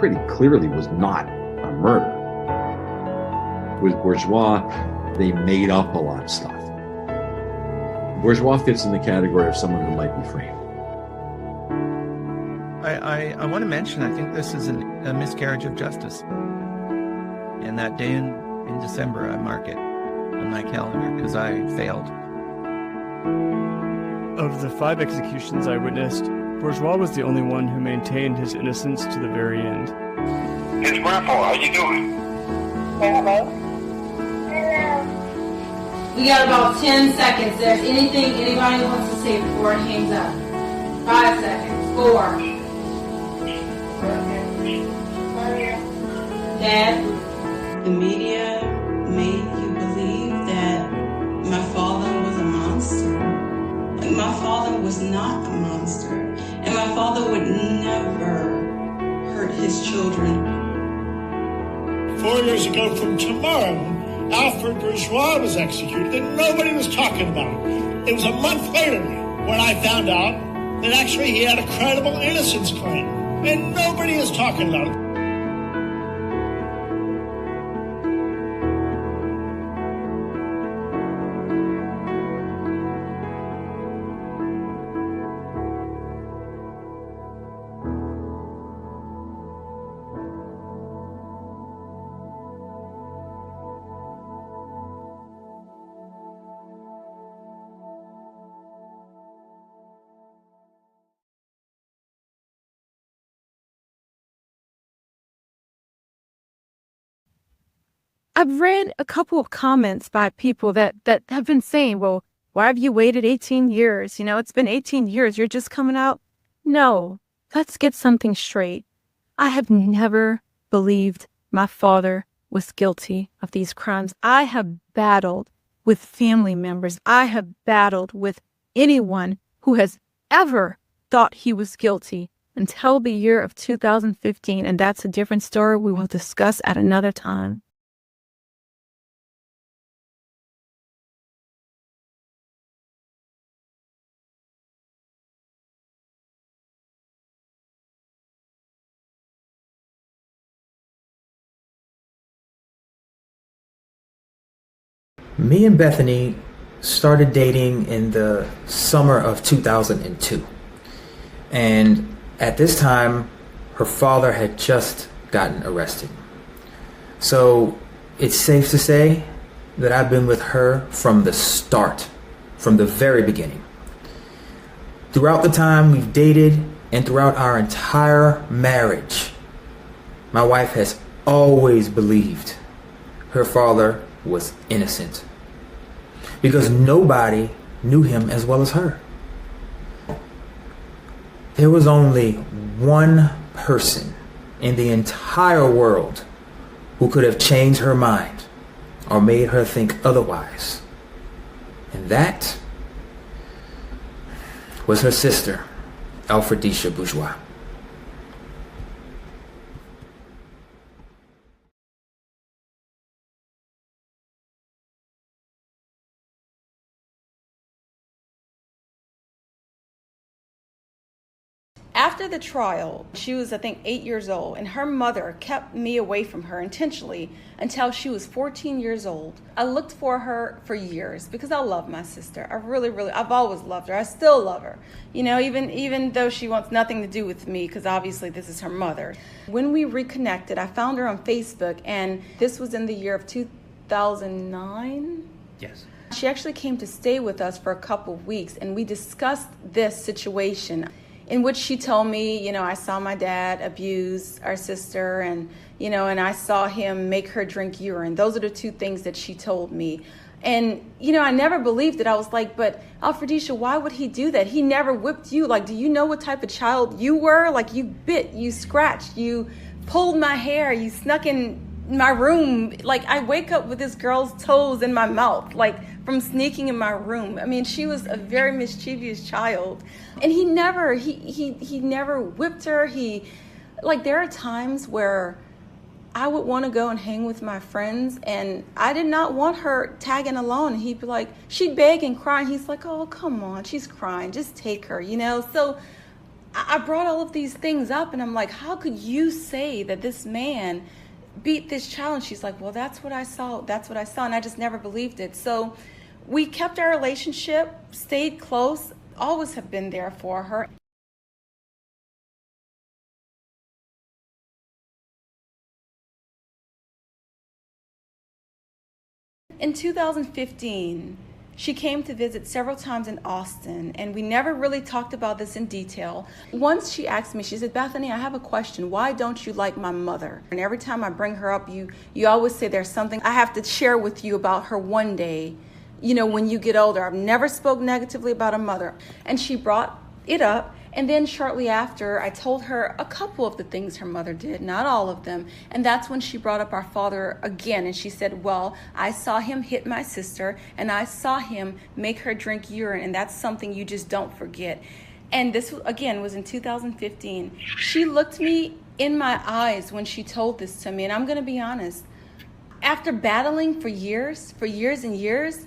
pretty clearly was not a murder. With Bourgeois, they made up a lot of stuff. Bourgeois fits in the category of someone who might be framed. I want to mention, I think this is a miscarriage of justice. And that day in December, I mark it on my calendar because I failed. Of the 5 executions I witnessed, Bourgeois was the only one who maintained his innocence to the very end. It's Grandpa, how you doing? Hello? We got about 10 seconds. There's anything anybody wants to say before it hangs up. 5 seconds. 4. Dad? The media made you believe that my father was a monster. But my father was not a monster. And my father would never hurt his children. 4 years ago from tomorrow, Alfred Bourgeois was executed and nobody was talking about it. It was a month later when I found out that actually he had a credible innocence claim. And nobody is talking about it. I've read a couple of comments by people that have been saying, well, why have you waited 18 years? You know, it's been 18 years. You're just coming out. No, let's get something straight. I have never believed my father was guilty of these crimes. I have battled with family members. I have battled with anyone who has ever thought he was guilty until the year of 2015. And that's a different story we will discuss at another time. Me and Bethany started dating in the summer of 2002. And at this time, her father had just gotten arrested. So it's safe to say that I've been with her from the start, from the very beginning. Throughout the time we've dated and throughout our entire marriage, my wife has always believed her father was innocent, because nobody knew him as well as her. There was only one person in the entire world who could have changed her mind or made her think otherwise. And that was her sister, Alfred Bourgeois. After the trial, she was, I think, 8 years old, and her mother kept me away from her intentionally until she was 14 years old. I looked for her for years because I love my sister. I've always loved her. I still love her. You know, even though she wants nothing to do with me, because obviously this is her mother. When we reconnected, I found her on Facebook, and this was in the year of 2009. Yes. She actually came to stay with us for a couple of weeks, and we discussed this situation, in which she told me, you know, I saw my dad abuse our sister, and, you know, and I saw him make her drink urine. Those are the two things that she told me. And, you know, I never believed it. I was like, but Alfredisha, why would he do that? He never whipped you. Like, do you know what type of child you were? Like, you bit, you scratched, you pulled my hair, you snuck in my room. Like, I wake up with this girl's toes in my mouth, like from sneaking in my room. I mean, she was a very mischievous child, and he never whipped her. There are times where I would want to go and hang with my friends, and I did not want her tagging along. And he'd be like, she'd beg and cry, and he's like, oh, come on, she's crying, just take her, you know. So I brought all of these things up, and I'm like, how could you say that this man beat this child? And she's like, well, that's what I saw. That's what I saw. And I just never believed it. So we kept our relationship, stayed close, always have been there for her. In 2015, she came to visit several times in Austin, and we never really talked about this in detail. Once she asked me, she said, Bethany, I have a question. Why don't you like my mother? And every time I bring her up, you always say there's something I have to share with you about her one day, when you get older. I've never spoke negatively about her mother. And she brought it up. And then shortly after, I told her a couple of the things her mother did, not all of them. And that's when she brought up our father again. And she said, well, I saw him hit my sister, and I saw him make her drink urine. And that's something you just don't forget. And this, again, was in 2015. She looked me in my eyes when she told this to me. And I'm going to be honest. After battling for years and years,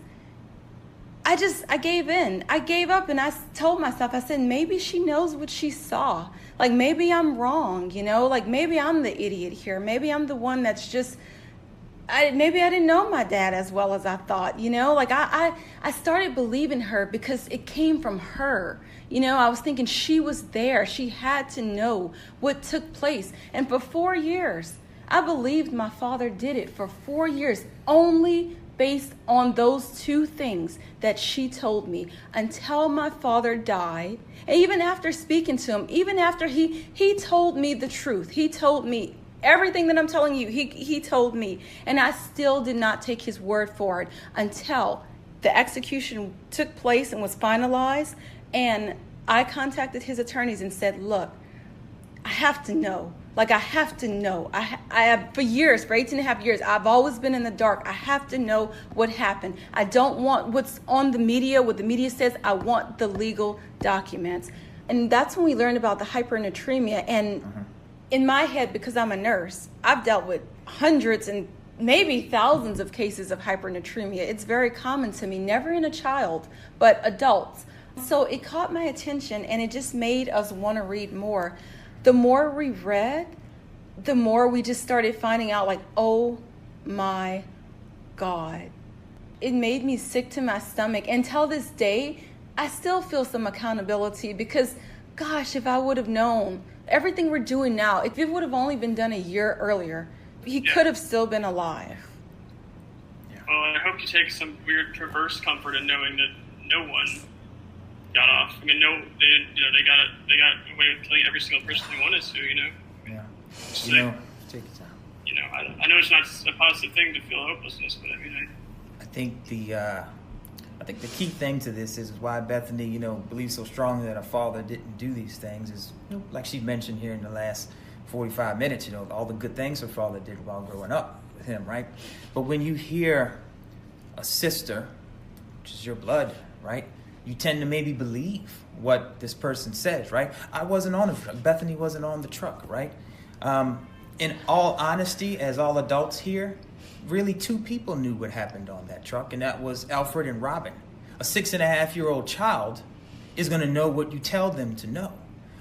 I gave in. I gave up, and I told myself, I said, maybe she knows what she saw. Like, maybe I'm wrong, like maybe I'm the idiot here. Maybe I'm the one that's just, maybe I didn't know my dad as well as I thought, like I started believing her because it came from her. I was thinking she was there. She had to know what took place. And for 4 years, I believed my father did it for 4 years, only based on those two things that she told me, until my father died. And even after speaking to him, even after he told me the truth, he told me everything that I'm telling you, he told me, and I still did not take his word for it until the execution took place and was finalized. And I contacted his attorneys and said, look, I have to know. Like, I have to know. I have, for 18 and a half years, I've always been in the dark. I have to know what happened. I don't want what's on the media, what the media says. I want the legal documents. And that's when we learned about the hypernatremia. And in my head, because I'm a nurse, I've dealt with hundreds and maybe thousands of cases of hypernatremia. It's very common to me, never in a child, but adults. So it caught my attention, and it just made us want to read more. The more we read, the more we just started finding out, like, oh my God. It made me sick to my stomach. Until this day, I still feel some accountability because, gosh, if I would have known everything we're doing now, if it would have only been done a year earlier, he could have still been alive. Well, I hope you take some weird perverse comfort in knowing that no one got off. I mean, they got away with killing every single person they wanted to, Yeah. Just take your time. I know it's not a positive thing to feel hopelessness, but I mean, I think the key thing to this is why Bethany, believes so strongly that her father didn't do these things is, like she mentioned here in the last 45 minutes, all the good things her father did while growing up with him, right? But when you hear a sister, which is your blood, right? You tend to maybe believe what this person says, right? I wasn't on the truck. Bethany wasn't on the truck, right? In all honesty, as all adults here, really two people knew what happened on that truck, and that was Alfred and Robin. A 6.5-year-old child is going to know what you tell them to know,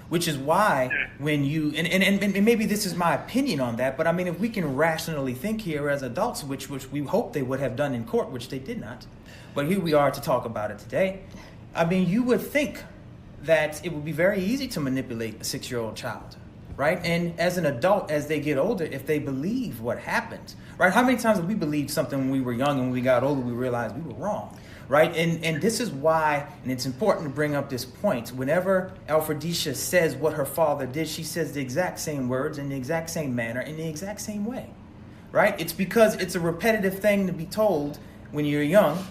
which is why when you, and maybe this is my opinion on that, but I mean, if we can rationally think here as adults, which we hope they would have done in court, which they did not, but here we are to talk about it today. I mean, you would think that it would be very easy to manipulate a 6-year-old child, right? And as an adult, as they get older, if they believe what happened, right? How many times have we believed something when we were young and when we got older, we realized we were wrong, right? And this is why, and it's important to bring up this point, whenever Alfredicia says what her father did, she says the exact same words in the exact same manner, in the exact same way, right? It's because it's a repetitive thing to be told when you're young,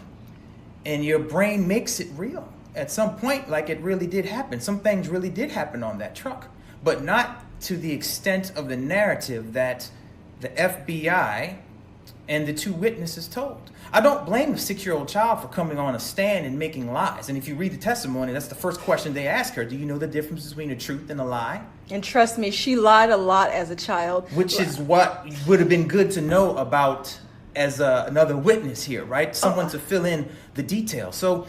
and your brain makes it real at some point, like it really did happen. Some things really did happen on that truck, but not to the extent of the narrative that the FBI and the two witnesses told. I don't blame a 6-year-old child for coming on a stand and making lies. And if you read the testimony, that's the first question they ask her. Do you know the difference between a truth and a lie? And trust me, she lied a lot as a child. Which is what would have been good to know about as another witness here, right? Someone to fill in the details. So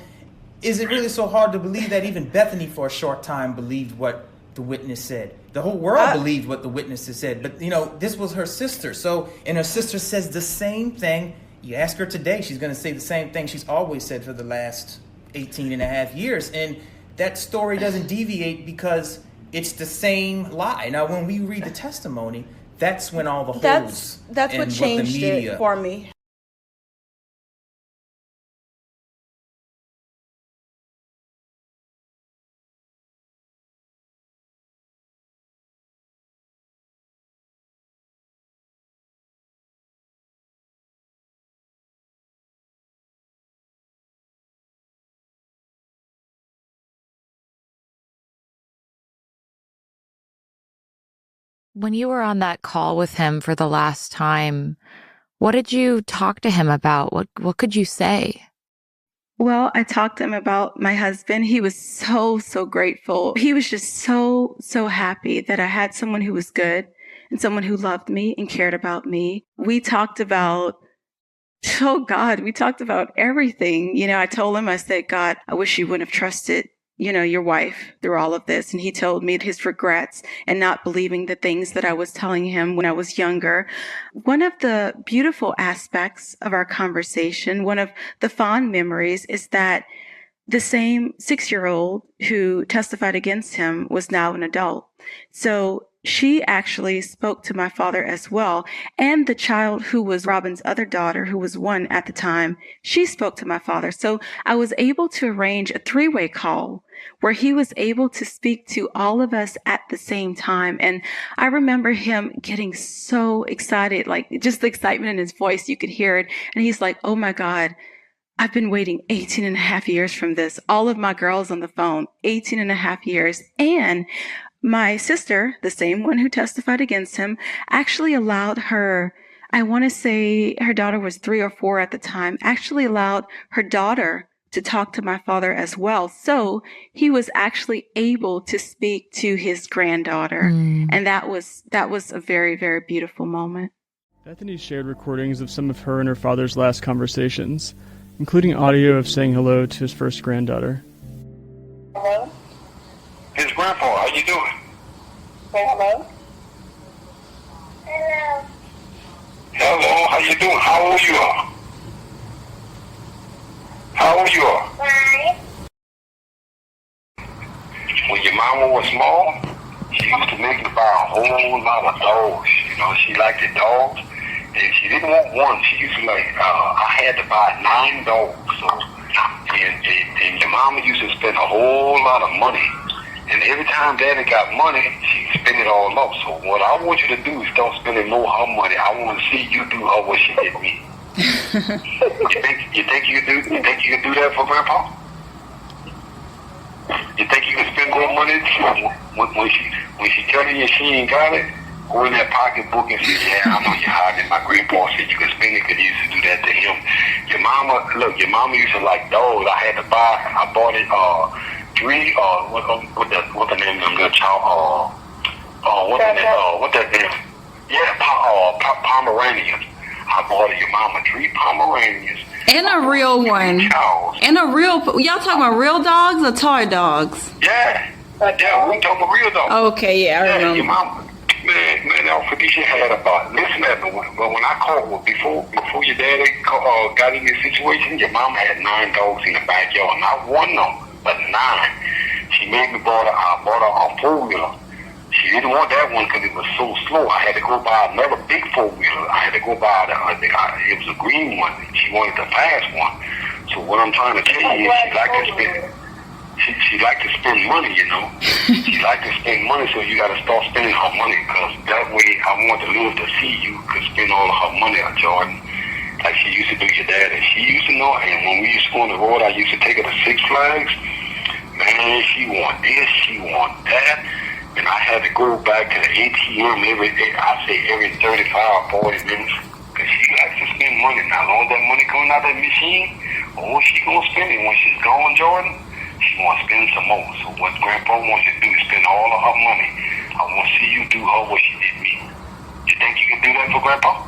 is it really so hard to believe that even Bethany for a short time believed what the witness said. The whole world believed what the witnesses said. But, this was her sister. So, and her sister says the same thing. You ask her today, she's going to say the same thing she's always said for the last 18 and a half years. And that story doesn't deviate because it's the same lie. Now, when we read the testimony, that's when all the holes. That's what changed it for me. When you were on that call with him for the last time, what did you talk to him about? What could you say? Well, I talked to him about my husband. He was so grateful. He was just so happy that I had someone who was good and someone who loved me and cared about me. We talked about, we talked about everything. I told him, I said, God, I wish you wouldn't have trusted your wife through all of this. And he told me his regrets and not believing the things that I was telling him when I was younger. One of the beautiful aspects of our conversation, one of the fond memories, is that the same 6-year-old who testified against him was now an adult. So she actually spoke to my father as well. And the child who was Robin's other daughter, who was 1 at the time, she spoke to my father. So I was able to arrange a 3-way call where he was able to speak to all of us at the same time. And I remember him getting so excited, like just the excitement in his voice, you could hear it. And he's like, oh my God, I've been waiting 18 and a half years from this. All of my girls on the phone, 18 and a half years. And my sister, the same one who testified against him, actually allowed her, I want to say her daughter was 3 or 4 at the time, actually allowed her daughter to talk to my father as well. So he was actually able to speak to his granddaughter. And that was a very, very beautiful moment. Bethany shared recordings of some of her and her father's last conversations, including audio of saying hello to his first granddaughter. Hello? His grandpa, how you doing? Say hello. Hello. Hello, how you doing? How old you are? How old you are? 5. When your mama was small, she used to make me buy a whole lot of dogs. She liked the dogs, and she didn't want one. She used to I had to buy 9 dogs. So, and your mama used to spend a whole lot of money. And every time Daddy got money, she'd spend it all up. So what I want you to do is start spending more of her money. I want to see you do her what she did me. You think you can do that for Grandpa? You think you can spend more money when she telling you she ain't got it? Go in that pocketbook and say, yeah, I know you're hiding. My grandpa said you can spend it because you used to do that to him. Your mama used to like dogs. I bought it 3 what the name of them little child what that name? Yeah, Pomeranians. I bought your mama 3 Pomeranians. And a real one. And a real, y'all talking about real dogs or toy dogs? Yeah, we talking about real dogs. Okay, yeah, I remember. Your mama, man, Alfred, she had about, listen at me, but when I called, before your daddy got in this situation, your mama had 9 dogs in the backyard. Not 1 no, but 9. She made me I bought her a 4-wheeler. She didn't want that one because it was so slow. I had to go buy another big 4-wheeler. I had to go buy it was a green one. She wanted the fast one. So what I'm trying to tell you is she liked to spend money, She liked to spend money, so you got to start spending her money because that way I want to live to see you could spend all of her money on Jordan. Like she used to do your dad, and she used to know. And when we used to go on the road, I used to take her to Six Flags. Man, she want this, she want that. And I had to go back to the ATM every 35 or 40 minutes because she likes to spend money. Now, as long as that money coming out of that machine, she going to spend it. When she's gone, Jordan, she want to spend some more. So what Grandpa wants you to do is spend all of her money. I want to see you do her what she did me. You think you can do that for Grandpa?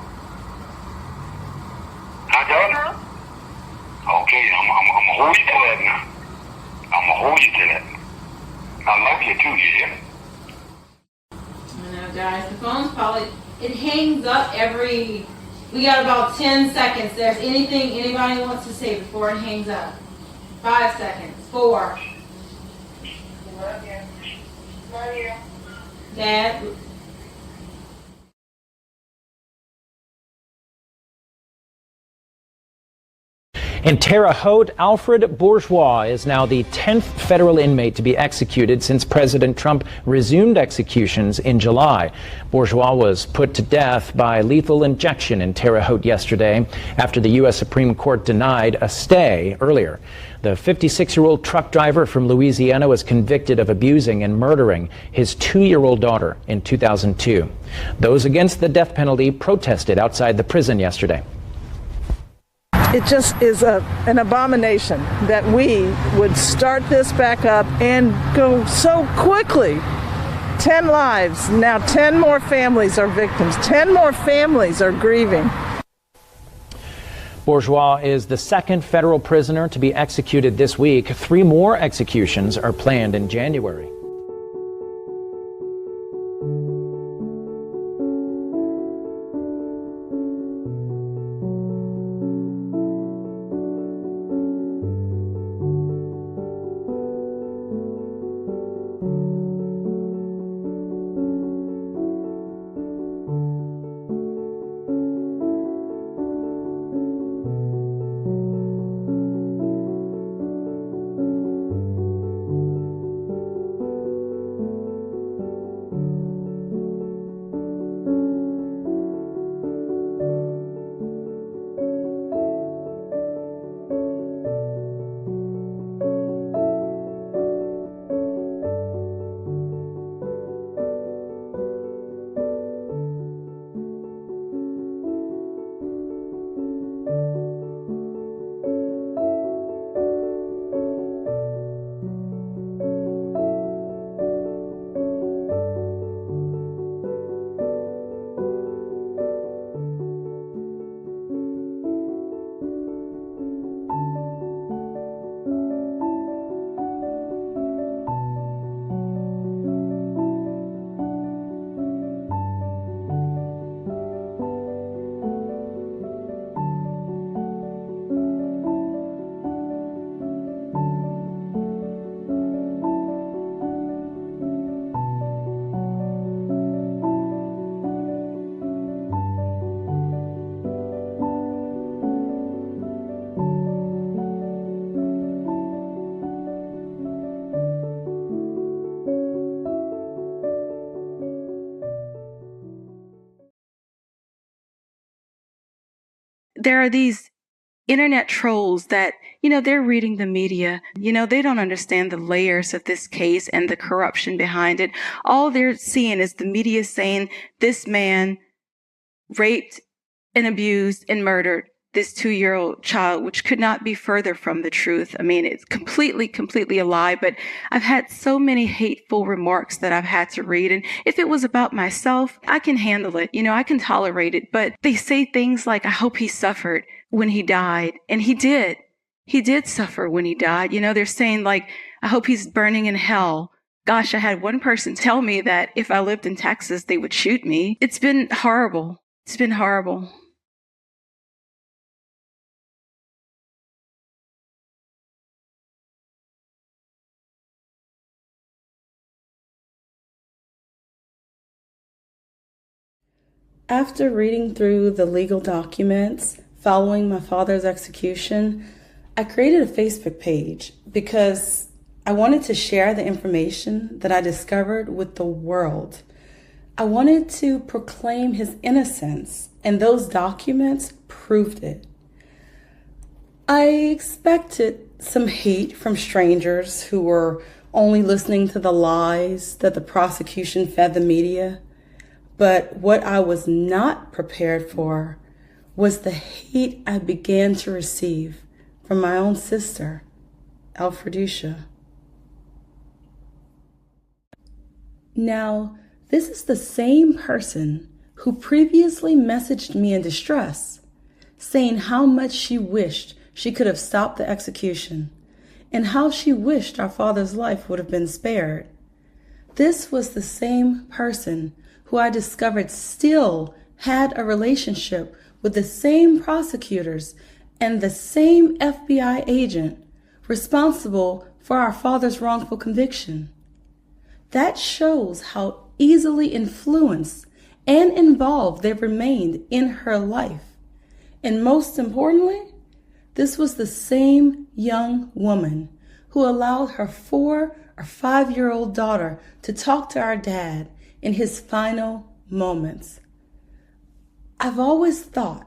Huh, Jordan? Okay, I'm going to hold you to that now. I'm going to hold you to that. I love you too, you hear? apologize. The phone's probably, it hangs up every, we got about 10 seconds. There's anything anybody wants to say before it hangs up. 5 seconds. 4. Love you. Love you. Dad. In Terre Haute, Alfred Bourgeois is now the 10th federal inmate to be executed since President Trump resumed executions in July. Bourgeois was put to death by lethal injection in Terre Haute yesterday after the U.S. Supreme Court denied a stay earlier. The 56-year-old truck driver from Louisiana was convicted of abusing and murdering his 2-year-old daughter in 2002. Those against the death penalty protested outside the prison yesterday. It just is an abomination that we would start this back up and go so quickly. 10 lives, now 10 more families are victims, 10 more families are grieving. Bourgeois is the second federal prisoner to be executed this week. 3 more executions are planned in January. There are these internet trolls that, they're reading the media. They don't understand the layers of this case and the corruption behind it. All they're seeing is the media saying this man raped and abused and murdered this 2-year-old child, which could not be further from the truth. I mean, it's completely a lie, but I've had so many hateful remarks that I've had to read. And if it was about myself, I can handle it. I can tolerate it. But they say things like, I hope he suffered when he died. And he did. He did suffer when he died. They're saying like, I hope he's burning in hell. Gosh, I had one person tell me that if I lived in Texas, they would shoot me. It's been horrible. It's been horrible. After reading through the legal documents following my father's execution, I created a Facebook page because I wanted to share the information that I discovered with the world. I wanted to proclaim his innocence, and those documents proved it. I expected some hate from strangers who were only listening to the lies that the prosecution fed the media. But what I was not prepared for was the hate I began to receive from my own sister, Alfred Bourgeois. Now, this is the same person who previously messaged me in distress, saying how much she wished she could have stopped the execution and how she wished our father's life would have been spared. This was the same person who who I discovered still had a relationship with the same prosecutors and the same FBI agent responsible for our father's wrongful conviction. That shows how easily influenced and involved they remained in her life. And most importantly, this was the same young woman who allowed her 4 or 5-year-old daughter to talk to our dad in his final moments. I've always thought,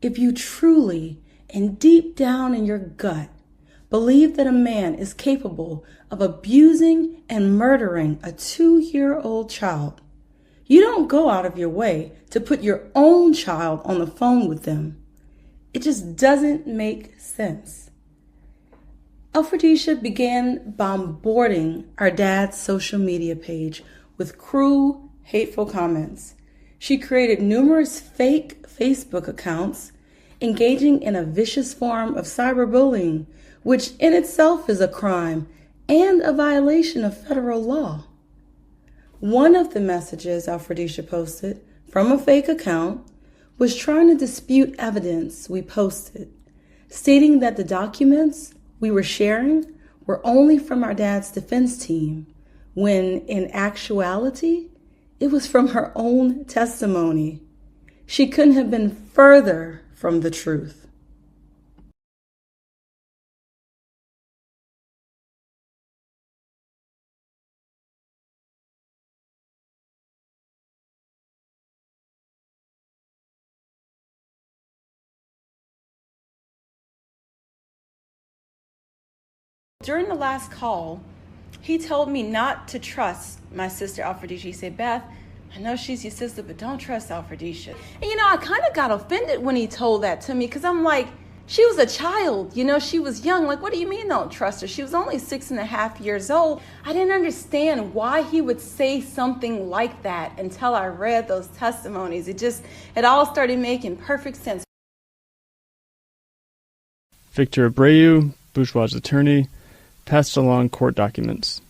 if you truly and deep down in your gut believe that a man is capable of abusing and murdering a 2-year-old child, you don't go out of your way to put your own child on the phone with them. It just doesn't make sense. Alfredecia began bombarding our dad's social media page with cruel, hateful comments. She created numerous fake Facebook accounts, engaging in a vicious form of cyberbullying, which in itself is a crime and a violation of federal law. One of the messages Alfredecia posted from a fake account was trying to dispute evidence we posted, stating that the documents we were sharing were only from our dad's defense team, when in actuality, it was from her own testimony. She couldn't have been further from the truth. During the last call, he told me not to trust my sister Alfredecia. He said, Beth, I know she's your sister, but don't trust Alfredecia. And I kind of got offended when he told that to me, because I'm like, she was a child, she was young. Like, what do you mean don't trust her? She was only 6.5 years old. I didn't understand why he would say something like that until I read those testimonies. It all started making perfect sense. Victor Abreu, Bourgeois' attorney, passed along court documents.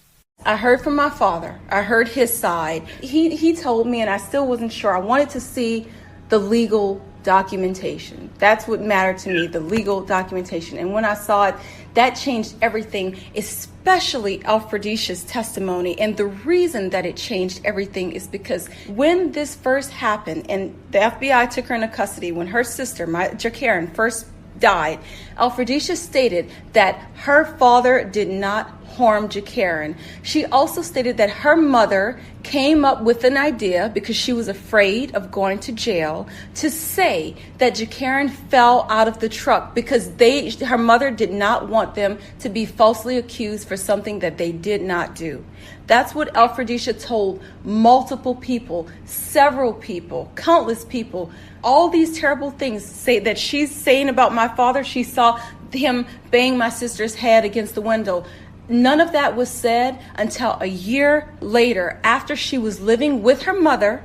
I heard from my father. I heard his side. He told me, and I still wasn't sure. I wanted to see the legal documentation. That's what mattered to me, the legal documentation. And when I saw it, that changed everything, especially Alfredecia's testimony. And the reason that it changed everything is because when this first happened and the FBI took her into custody, when her sister, Jacaren, first died, Alfredecia stated that her father did not harm Jacaren. She also stated that her mother came up with an idea, because she was afraid of going to jail, to say that Jacaren fell out of the truck because her mother did not want them to be falsely accused for something that they did not do. That's what Alfredecia told multiple people, several people, countless people. All these terrible things that she's saying about my father. She saw him bang my sister's head against the window. None of that was said until a year later, after she was living with her mother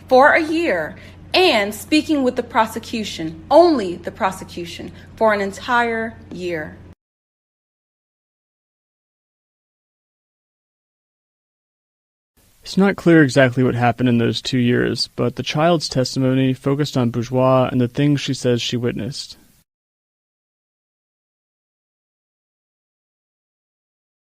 for a year and speaking with the prosecution, only the prosecution, for an entire year. It's not clear exactly what happened in those 2 years, but the child's testimony focused on Bourgeois and the things she says she witnessed.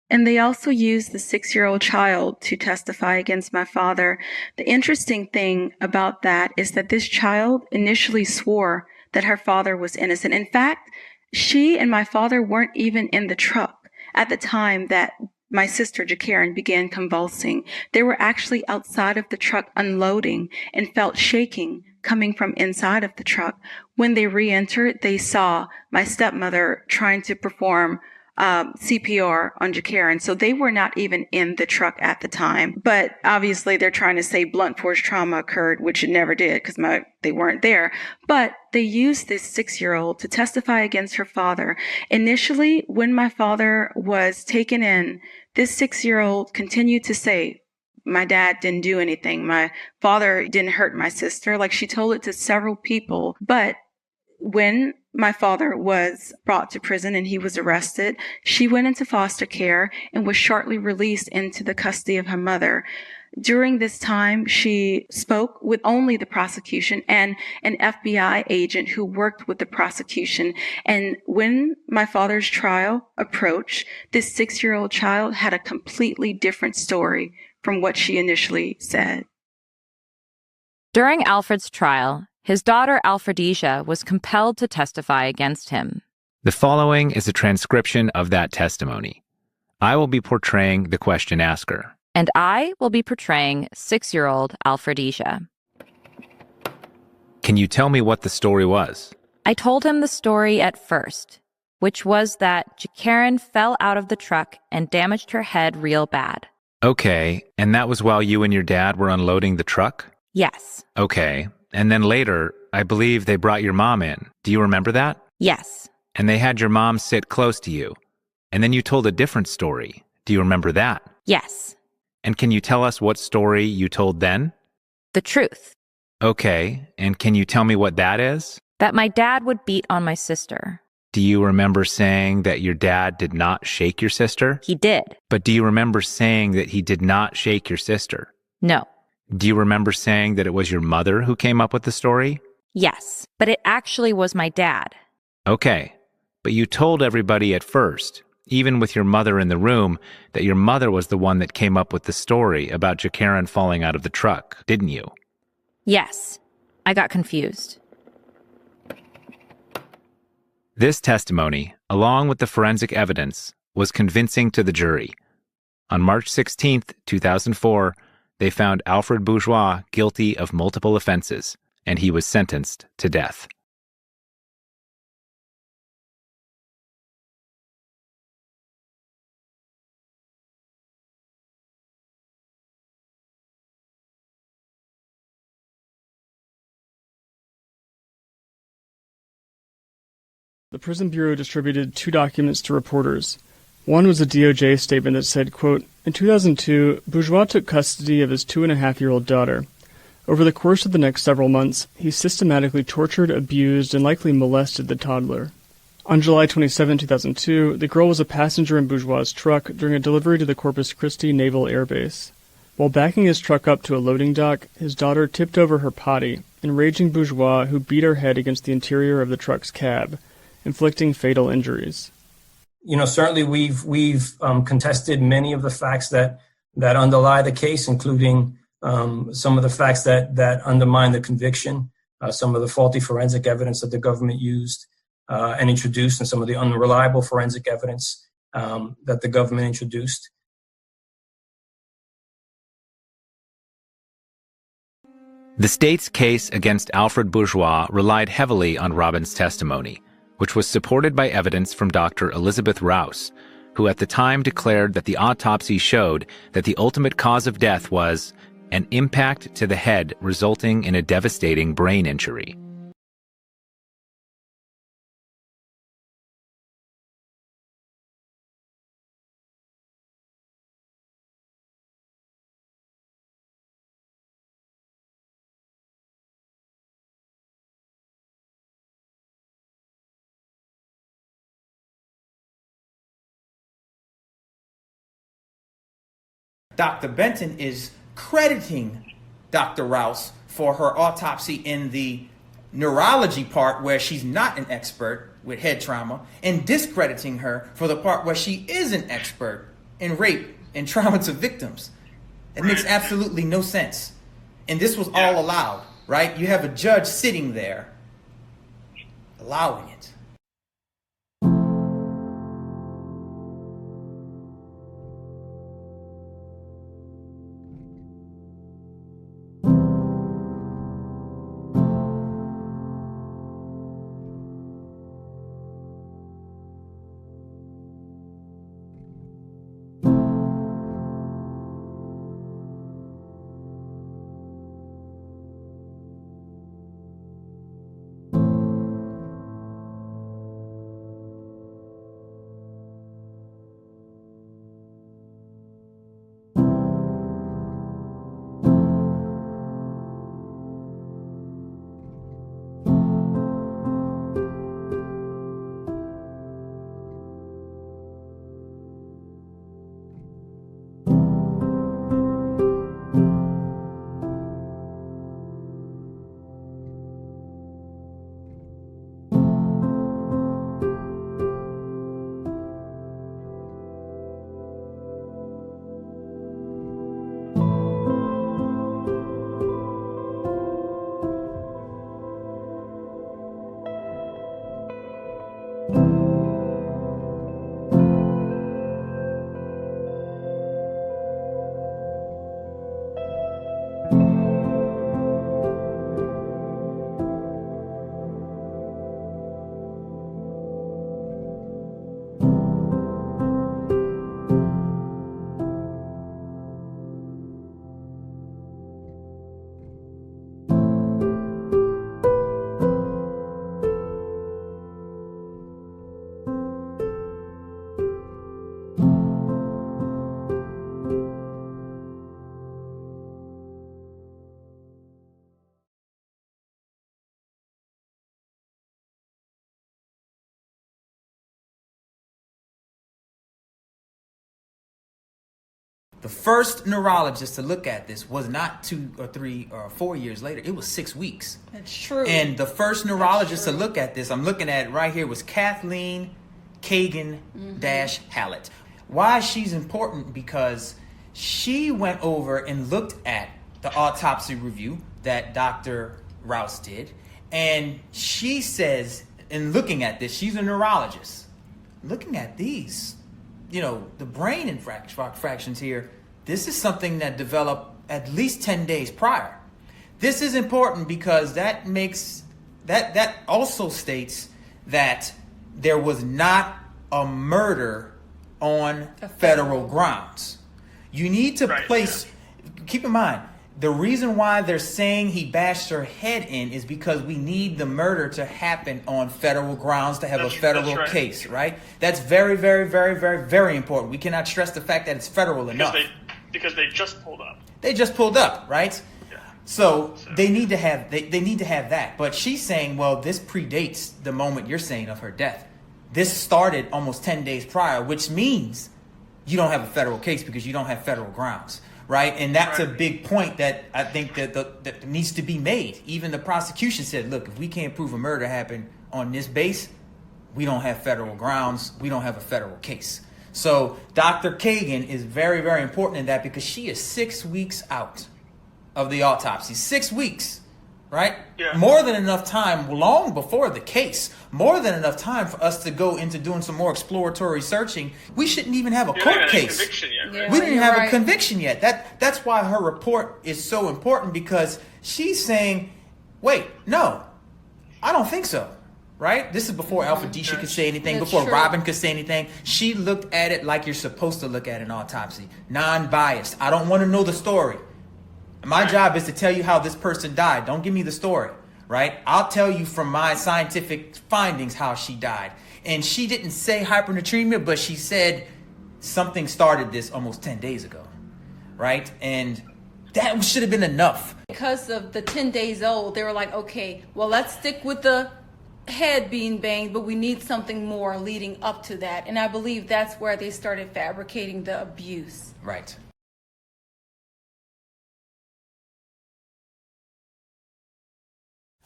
And they also used the 6-year-old child to testify against my father. The interesting thing about that is that this child initially swore that her father was innocent. In fact, she and my father weren't even in the truck at the time that my sister Jacaren began convulsing. They were actually outside of the truck unloading and felt shaking coming from inside of the truck. When they re-entered, they saw my stepmother trying to perform CPR on Jacaren. So they were not even in the truck at the time. But obviously they're trying to say blunt force trauma occurred, which it never did because they weren't there. But they used this 6-year-old to testify against her father. Initially, when my father was taken in, this 6-year-old continued to say, my dad didn't do anything. My father didn't hurt my sister. Like, she told it to several people. But when my father was brought to prison and he was arrested, she went into foster care and was shortly released into the custody of her mother. During this time, she spoke with only the prosecution and an FBI agent who worked with the prosecution. And when my father's trial approached, this 6-year-old child had a completely different story from what she initially said. During Alfred's trial, his daughter Alfredesia was compelled to testify against him. The following is a transcription of that testimony. I will be portraying the question asker. And I will be portraying 6-year-old Alfredesia. Can you tell me what the story was? I told him the story at first, which was that Jacaren fell out of the truck and damaged her head real bad. Okay, and that was while you and your dad were unloading the truck? Yes. Okay, and then later, I believe they brought your mom in. Do you remember that? Yes. And they had your mom sit close to you. And then you told a different story. Do you remember that? Yes. And can you tell us what story you told then? The truth. Okay, and can you tell me what that is? That my dad would beat on my sister. Do you remember saying that your dad did not shake your sister? He did. But do you remember saying that he did not shake your sister? No. Do you remember saying that it was your mother who came up with the story? Yes, but it actually was my dad. Okay, but you told everybody at first, even with your mother in the room, that your mother was the one that came up with the story about Jacaren falling out of the truck, didn't you? Yes. I got confused. This testimony, along with the forensic evidence, was convincing to the jury. On March 16, 2004, they found Alfred Bourgeois guilty of multiple offenses, and he was sentenced to death. The Prison Bureau distributed 2 documents to reporters. One was a DOJ statement that said, quote, "In 2002, Bourgeois took custody of his 2.5-year-old daughter. Over the course of the next several months, he systematically tortured, abused, and likely molested the toddler." On July 27, 2002, the girl was a passenger in Bourgeois' truck during a delivery to the Corpus Christi Naval Air Base. While backing his truck up to a loading dock, his daughter tipped over her potty, enraging Bourgeois, who beat her head against the interior of the truck's cab, inflicting fatal injuries. You know, certainly we've contested many of the facts that underlie the case, including some of the facts that undermine the conviction, some of the faulty forensic evidence that the government used and introduced, and some of the unreliable forensic evidence that the government introduced. The state's case against Alfred Bourgeois relied heavily on Robin's testimony, which was supported by evidence from Dr. Elizabeth Rouse, who at the time declared that the autopsy showed that the ultimate cause of death was an impact to the head resulting in a devastating brain injury. Dr. Benton is crediting Dr. Rouse for her autopsy in the neurology part where she's not an expert with head trauma, and discrediting her for the part where she is an expert in rape and trauma to victims. It makes absolutely no sense. And this was all allowed, right? You have a judge sitting there allowing it. The first neurologist to look at this was not 2 or 3 or 4 years later. It was 6 weeks. That's true. And the first neurologist to look at this, I'm looking at it right here, was Kathleen Kagan-Hallett. Why she's important? Because she went over and looked at the autopsy review that Dr. Rouse did. And she says, in looking at this, she's a neurologist. Looking at these, the brain fractions here, this is something that developed at least 10 days prior. This is important because that also states that there was not a murder on federal grounds. You need to keep in mind, the reason why they're saying he bashed her head in is because we need the murder to happen on federal grounds to have a federal case, right? That's very, very, very, very, very important. We cannot stress the fact that it's federal enough. Because they just pulled up. They just pulled up, right? Yeah. So they need to have they need to have that. But she's saying, well, this predates the moment you're saying of her death. This started almost 10 days prior, which means you don't have a federal case because you don't have federal grounds. Right. And that's a big point that I think that needs to be made. Even the prosecution said, look, if we can't prove a murder happened on this base, we don't have federal grounds. We don't have a federal case. So Dr. Kagan is very, very important in that because she is 6 weeks out of the autopsy. 6 weeks. Right? Yeah. More than enough time, long before the case, more than enough time for us to go into doing some more exploratory searching. We shouldn't even have a court case. We didn't have a conviction yet. That's why her report is so important, because she's saying, wait, no, I don't think so. Right? This is before Alfred Bourgeois could say anything, before Robin could say anything. She looked at it like you're supposed to look at an autopsy. Non-biased. I don't want to know the story. My job is to tell you how this person died. Don't give me the story, right? I'll tell you from my scientific findings how she died. And she didn't say hypernatremia, but she said something started this almost 10 days ago, right? And that should have been enough. Because of the 10 days old, they were like, okay, well, let's stick with the head being banged, but we need something more leading up to that. And I believe that's where they started fabricating the abuse. Right.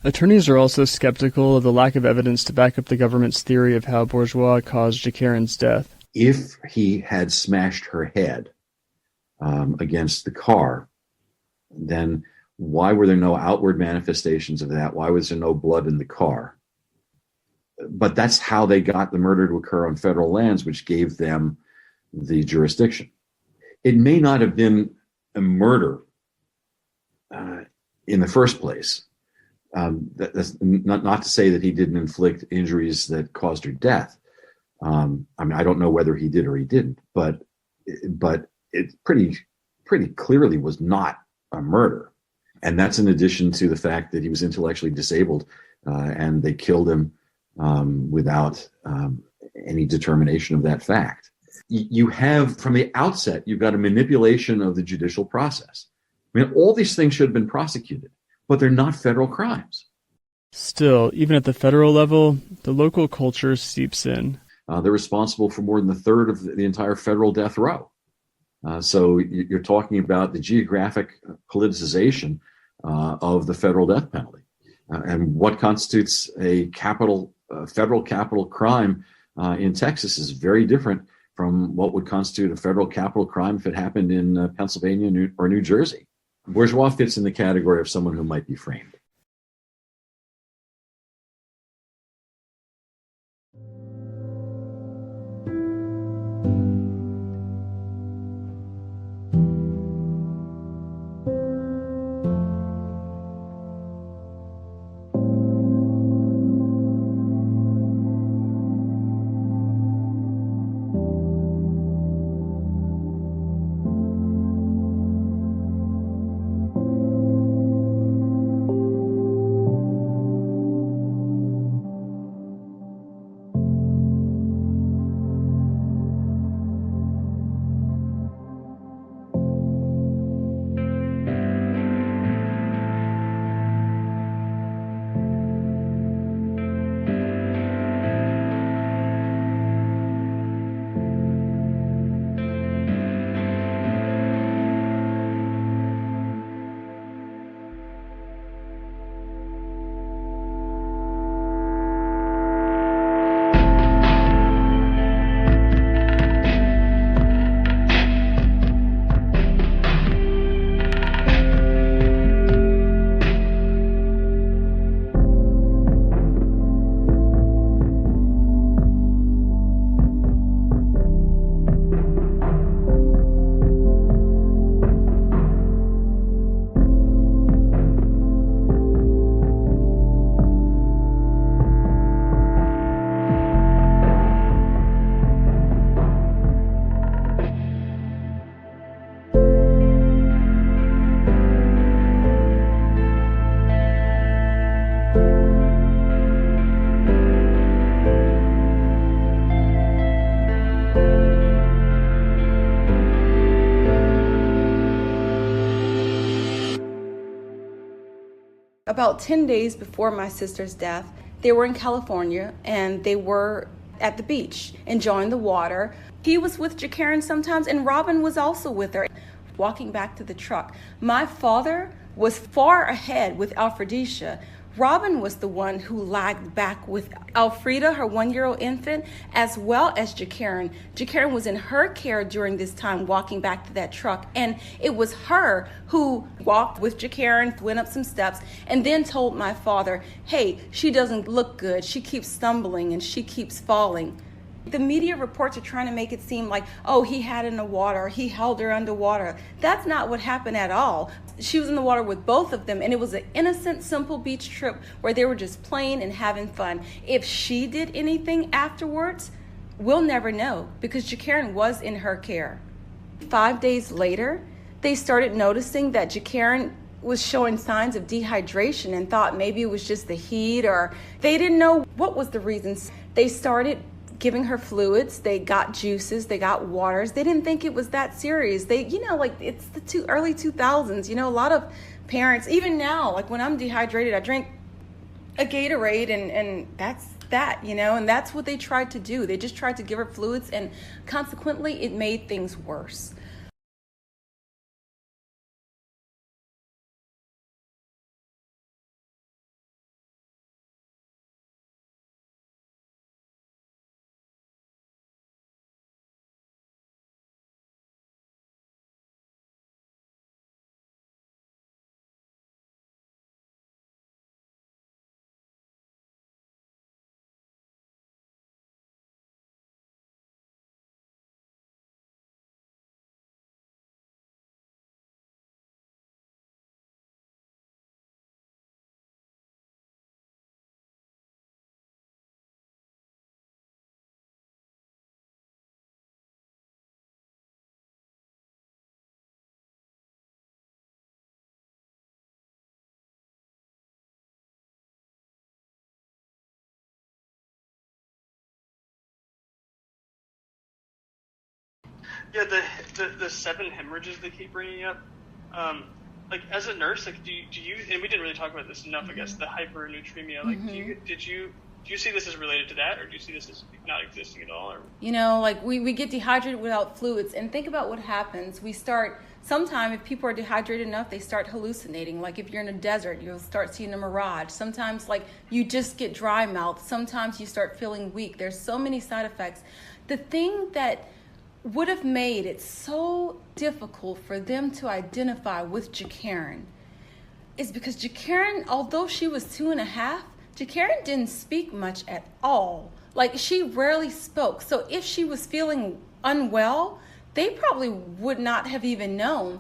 Attorneys are also skeptical of the lack of evidence to back up the government's theory of how Bourgeois caused Jakarin's death. If he had smashed her head against the car, then why were there no outward manifestations of that? Why was there no blood in the car? But that's how they got the murder to occur on federal lands, which gave them the jurisdiction. It may not have been a murder in the first place. That's not to say that he didn't inflict injuries that caused her death. I mean, I don't know whether he did or he didn't, but it pretty clearly was not a murder. And that's in addition to the fact that he was intellectually disabled and they killed him without any determination of that fact. You have, from the outset, you've got a manipulation of the judicial process. I mean, all these things should have been prosecuted, but they're not federal crimes. Still, even at the federal level, the local culture seeps in. They're responsible for more than a third of the entire federal death row. So you're talking about the geographic politicization of the federal death penalty. And what constitutes a federal capital crime in Texas is very different from what would constitute a federal capital crime if it happened in Pennsylvania or New Jersey. Bourgeois fits in the category of someone who might be framed. About 10 days before my sister's death, they were in California and they were at the beach enjoying the water. He was with Jacaren sometimes, and Robin was also with her, walking back to the truck. My father was far ahead with Alfredicia. Robin was the one who lagged back with Alfreda, her 1-year-old infant, as well as Jacaren. Jacaren was in her care during this time, walking back to that truck. And it was her who walked with Jacaren, went up some steps, and then told my father, hey, she doesn't look good. She keeps stumbling and she keeps falling. The media reports are trying to make it seem like, oh, he had her in the water, or he held her underwater. That's not what happened at all. She was in the water with both of them, and it was an innocent, simple beach trip where they were just playing and having fun. If she did anything afterwards, we'll never know, because Jacaren was in her care. 5 days later, they started noticing that Jacaren was showing signs of dehydration and thought maybe it was just the heat, or they didn't know what was the reasons. They started giving her fluids, they got juices, they got waters. They didn't think it was that serious. They, it's the early 2000s. A lot of parents, even now, like when I'm dehydrated, I drink a Gatorade and that's that, and that's what they tried to do. They just tried to give her fluids, and consequently it made things worse. Yeah, the 7 hemorrhages they keep bringing up. Like as a nurse, like do you and we didn't really talk about this enough, I guess, the hypernatremia. Like do you see this as related to that, or do you see this as not existing at all? Or like we get dehydrated without fluids, and think about what happens. We start sometime if people are dehydrated enough, they start hallucinating. Like if you're in a desert, you'll start seeing a mirage. Sometimes like you just get dry mouth. Sometimes you start feeling weak. There's so many side effects. The thing that would have made it so difficult for them to identify with Jacaren is because Jacaren, although she was 2.5, Jacaren didn't speak much at all. Like she rarely spoke. So if she was feeling unwell, they probably would not have even known.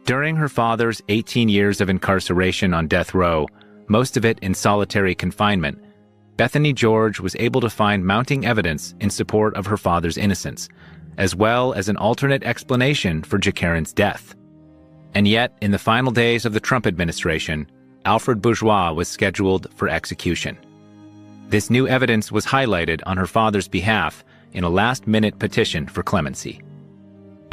During her father's 18 years of incarceration on death row, most of it in solitary confinement, Bethany George was able to find mounting evidence in support of her father's innocence, as well as an alternate explanation for Jacaren's death. And yet, in the final days of the Trump administration, Alfred Bourgeois was scheduled for execution. This new evidence was highlighted on her father's behalf in a last-minute petition for clemency.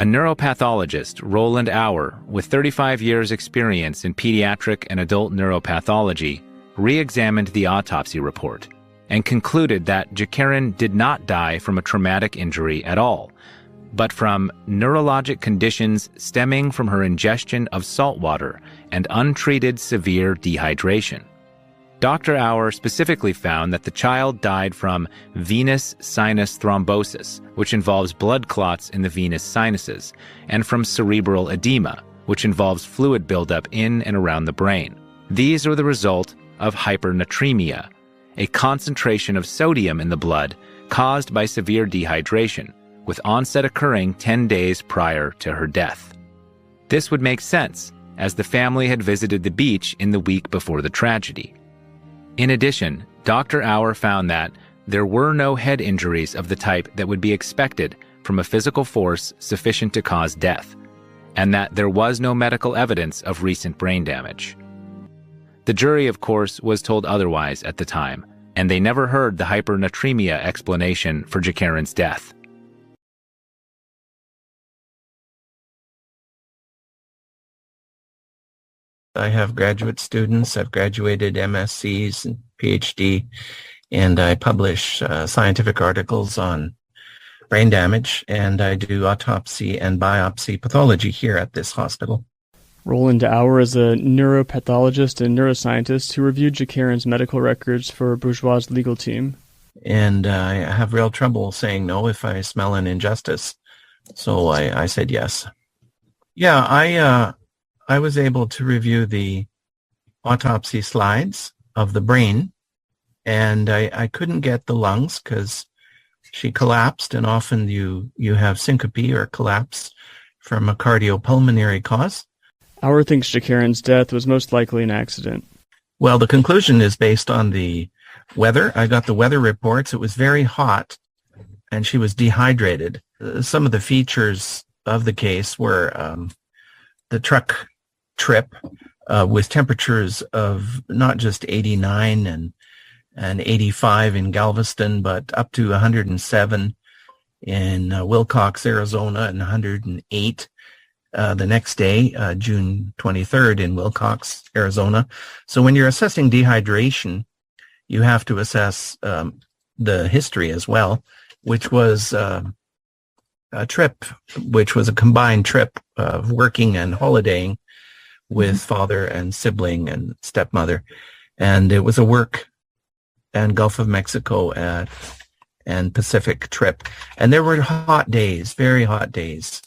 A neuropathologist, Roland Auer, with 35 years' experience in pediatric and adult neuropathology, re-examined the autopsy report and concluded that Jacaren did not die from a traumatic injury at all, but from neurologic conditions stemming from her ingestion of salt water and untreated severe dehydration. Dr. Auer specifically found that the child died from venous sinus thrombosis, which involves blood clots in the venous sinuses, and from cerebral edema, which involves fluid buildup in and around the brain. These are the result of hypernatremia, a concentration of sodium in the blood caused by severe dehydration, with onset occurring 10 days prior to her death. This would make sense, as the family had visited the beach in the week before the tragedy. In addition, Dr. Auer found that there were no head injuries of the type that would be expected from a physical force sufficient to cause death, and that there was no medical evidence of recent brain damage. The jury, of course, was told otherwise at the time, and they never heard the hypernatremia explanation for Jakarin's death. I have graduate students. I've graduated MSCs and PhD, and I publish scientific articles on brain damage, and I do autopsy and biopsy pathology here at this hospital. Roland Auer is a neuropathologist and neuroscientist who reviewed Jakarin's medical records for Bourgeois' legal team. And I have real trouble saying no if I smell an injustice. So I said yes. Yeah, I was able to review the autopsy slides of the brain, and I couldn't get the lungs because she collapsed, and often you have syncope or collapse from a cardiopulmonary cause. Auer thinks Jakarin's death was most likely an accident. Well, the conclusion is based on the weather. I got the weather reports. It was very hot, and she was dehydrated. Some of the features of the case were the truck trip with temperatures of not just 89 and 85 in Galveston, but up to 107 in Wilcox, Arizona, and 108 the next day, June 23rd in Wilcox, Arizona. So when you're assessing dehydration, you have to assess the history as well, which was a trip, which was a combined trip of working and holidaying with father and sibling and stepmother. And it was a work and Gulf of Mexico and Pacific trip. And there were hot days, very hot days.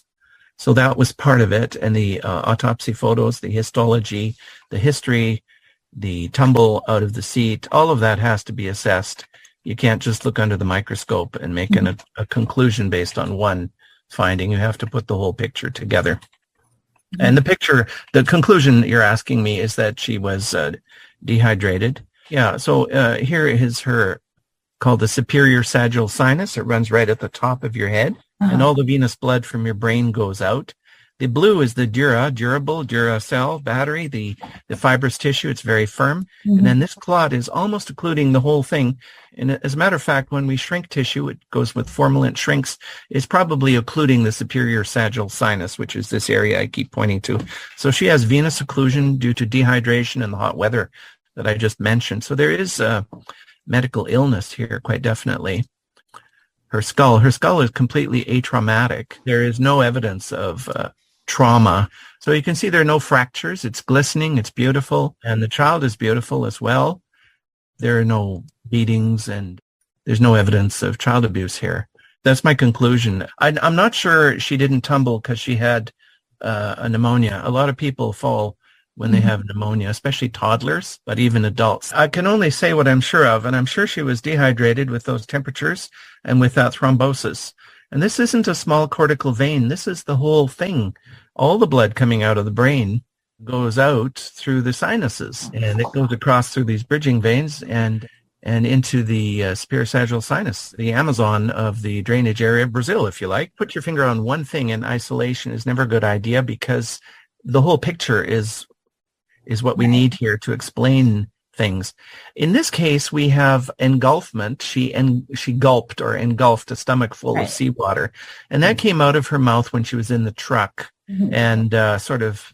So that was part of it. And the autopsy photos, the histology, the history, the tumble out of the seat, all of that has to be assessed. You can't just look under the microscope and make a conclusion based on one finding. You have to put the whole picture together. And the conclusion you're asking me is that she was dehydrated. Yeah, so here is her, called the superior sagittal sinus. It runs right at the top of your head, and all the venous blood from your brain goes out. The blue is the durable Duracell battery, the fibrous tissue. It's very firm. And then this clot is almost occluding the whole thing. And as a matter of fact, when we shrink tissue, it goes with formalin, shrinks. It's probably occluding the superior sagittal sinus, which is this area I keep pointing to. So she has venous occlusion due to dehydration and the hot weather that I just mentioned. So there is medical illness here, quite definitely. Her skull is completely atraumatic. There is no evidence of trauma. So you can see there are no fractures. It's glistening. It's beautiful. And the child is beautiful as well. There are no beatings, and there's no evidence of child abuse here. That's my conclusion. I'm not sure she didn't tumble because she had a pneumonia. A lot of people fall when they have pneumonia, especially toddlers, but even adults. I can only say what I'm sure of, and I'm sure she was dehydrated with those temperatures and with that thrombosis. And this isn't a small cortical vein. This is the whole thing. All the blood coming out of the brain goes out through the sinuses, and it goes across through these bridging veins and into the superior sagittal sinus, the Amazon of the drainage area of Brazil, if you like. Put your finger on one thing in isolation is never a good idea, because the whole picture is what we need here to explain things. In this case, we have engulfment. She gulped or engulfed a stomach full of seawater, and that came out of her mouth when she was in the truck and sort of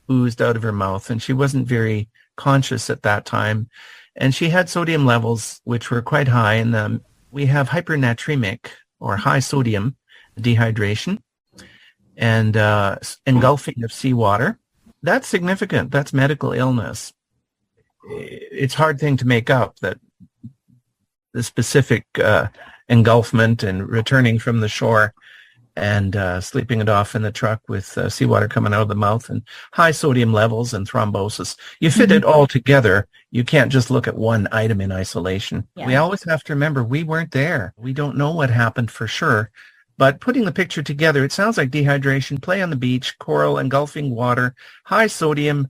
oozed out of her mouth, and she wasn't very conscious at that time. And she had sodium levels which were quite high, and we have hypernatremic or high sodium, dehydration and engulfing of seawater. That's significant. That's medical illness. It's a hard thing to make up, that the specific engulfment and returning from the shore and sleeping it off in the truck with seawater coming out of the mouth and high sodium levels and thrombosis. You fit it all together. You can't just look at one item in isolation. Yeah. We always have to remember we weren't there. We don't know what happened for sure. But putting the picture together, it sounds like dehydration, play on the beach, coral, engulfing water, high sodium,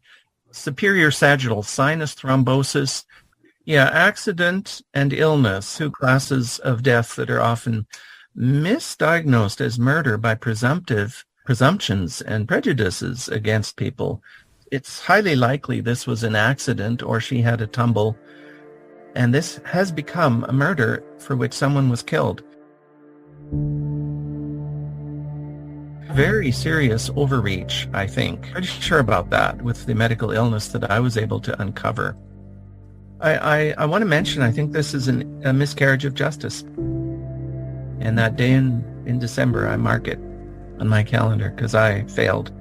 superior sagittal sinus thrombosis. Yeah, accident and illness, two classes of death that are often misdiagnosed as murder by presumptions and prejudices against people. It's highly likely this was an accident or she had a tumble, and this has become a murder for which someone was killed. Very serious overreach, I think. Pretty sure about that with the medical illness that I was able to uncover. I want to mention, I think this is a miscarriage of justice. And that day in December, I mark it on my calendar because I failed.